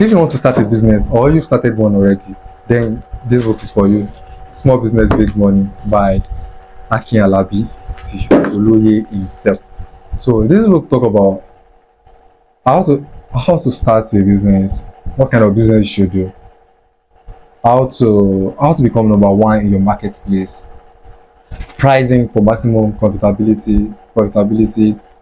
If you want to start a business or you've started one already, then this book is for you. Small Business Big Money by Akin Alabi, the Oloye himself. So this book talk about how to start a business, what kind of business you should do, how to become number one in your marketplace, pricing for maximum profitability,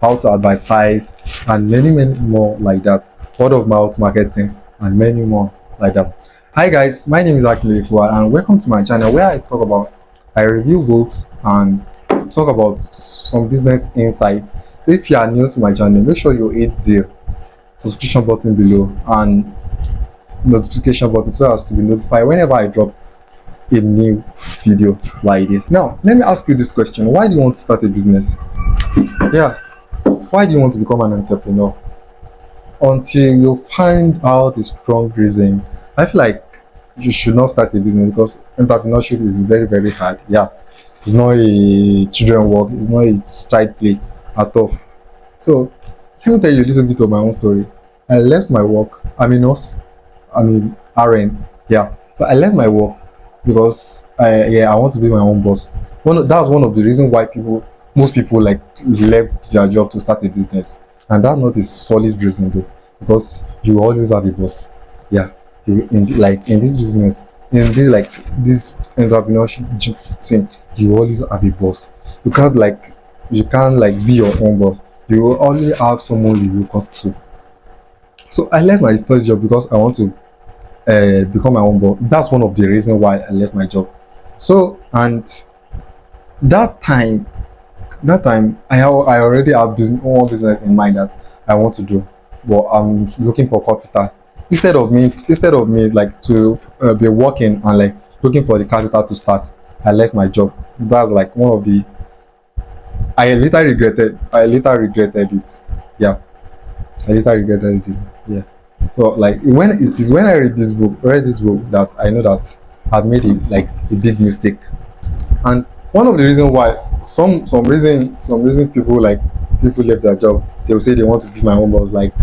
how to advertise, and many more like that. Word of mouth marketing and many more like that. Hi guys, my name is Akile Fuad and welcome to my channel where I review books and talk about some business insight. If you are new to my channel, make sure you hit the subscription button below and notification button so as to be notified whenever I drop a new video like this. Now, let me ask you this question. Why do you want to start a business? Yeah, why do you want to become an entrepreneur? Until you find out a strong reason, I feel like you should not start a business because entrepreneurship is very hard. Yeah, it's not a children work, it's not a child play at all. So let me tell you a little bit of my own story. I left my work. I'm a nurse. I'm an RN. Yeah, so I left my work because I want to be my own boss. That's one of the reasons why most people like left their job to start a business, and that's not a solid reason though, because you always have a boss. Yeah, in this business, in this entrepreneurship thing, you always have a boss. You can't be your own boss. You will always have someone you look up to. So I left my first job because I want to become my own boss. That's one of the reasons why I left my job. So, and that time I already have one business in mind that I want to do, but I'm looking for capital. Instead of me like to be working and like looking for the capital to start, I left my job. That's like one of the I later regretted it. Yeah, I later regretted it. Yeah. So like when I read this book that I know that I've made a big mistake. And one of the reasons why some reason people left their job, they will say they want to be my own boss like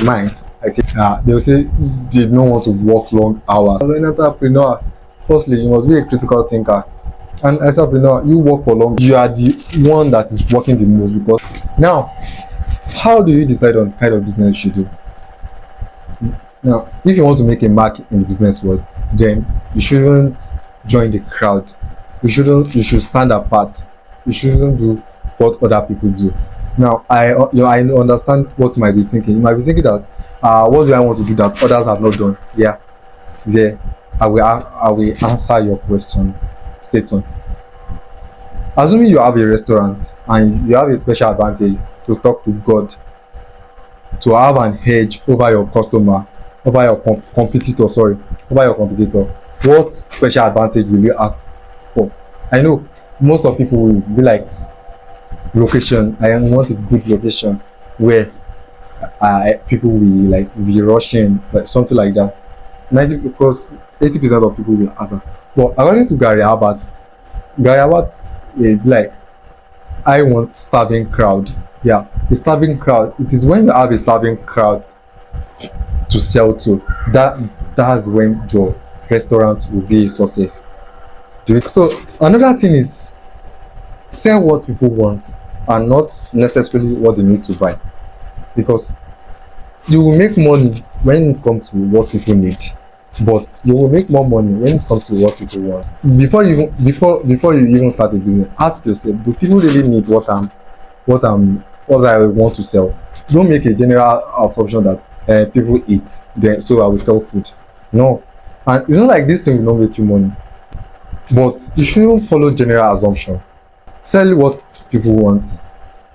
mine. I say they will say they don't want to work long hours. As an entrepreneur, firstly you must be a critical thinker. And as an entrepreneur, you work for long, you are the one that is working the most. Because now, how do you decide on the kind of business you should do? Now, if you want to make a mark in the business world, then you shouldn't join the crowd. You should stand apart. You shouldn't do what other people do. Now, I understand what you might be thinking. You might be thinking that what do I want to do that others have not done? Yeah. I will answer your question. Stay tuned. Assuming you have a restaurant and you have a special advantage to talk to God, to have an edge over your customer, over your competitor, what special advantage will you ask for? I know most of people will be like, location. I want a good location where people will like be rushing, like something like that. 80% of people will ask that. But according to Gary Albert will be like, I want starving crowd. Yeah, a starving crowd. It is when you have a starving crowd to sell to, that's when your restaurant will be a success. So another thing is sell what people want and not necessarily what they need to buy, because you will make money when it comes to what people need, but you will make more money when it comes to what people want. Before you even start a business, ask yourself, do people really need what I want to sell? Don't make a general assumption that people eat, then so I will sell food. No. And it's not like this thing will not make you money, but you shouldn't follow general assumption. Sell what people want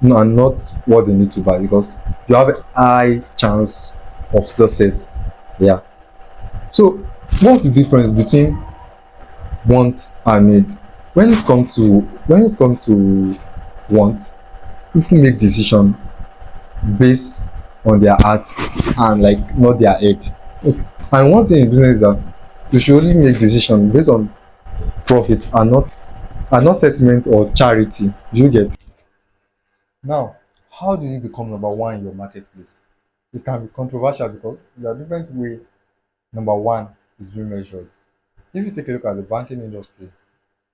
and not what they need to buy, because you have a high chance of success. Yeah. So what's the difference between want and need? When it comes to want, people make decision based on their heart and not their head. And one thing in business is that you should only make decision based on profit and not sentiment or charity. Do you get? Now, how do you become number one in your marketplace? It can be controversial because there are different ways number one is being measured. If you take a look at the banking industry,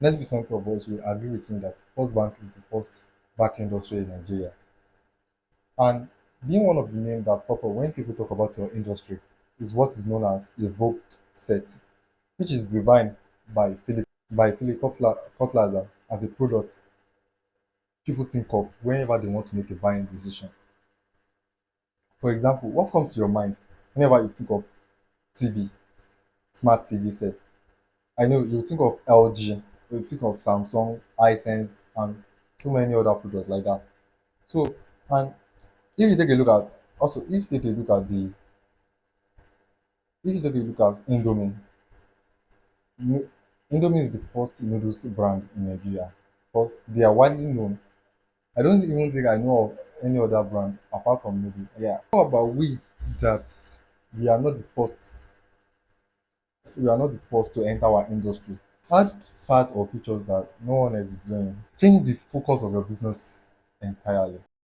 90% of us will agree with me that First Bank is the first banking industry in Nigeria. And being one of the names that pop up when people talk about your industry is what is known as a vogue set, which is defined by Philip Kotler as a product people think of whenever they want to make a buying decision. For example, what comes to your mind whenever you think of TV, smart TV set? I know you think of LG, you think of Samsung, Hisense, and so many other products like that. So, and if you take a look at also, if you take a look at the if you take a look at Indomie, no- Indomie is the first noodles brand in Nigeria, but they are widely known. I don't even think I know of any other brand apart from noodles. Yeah. How about we that we are not the first? We are not the first to enter our industry. Add part or features that no one else is doing. Change the focus of your business entirely.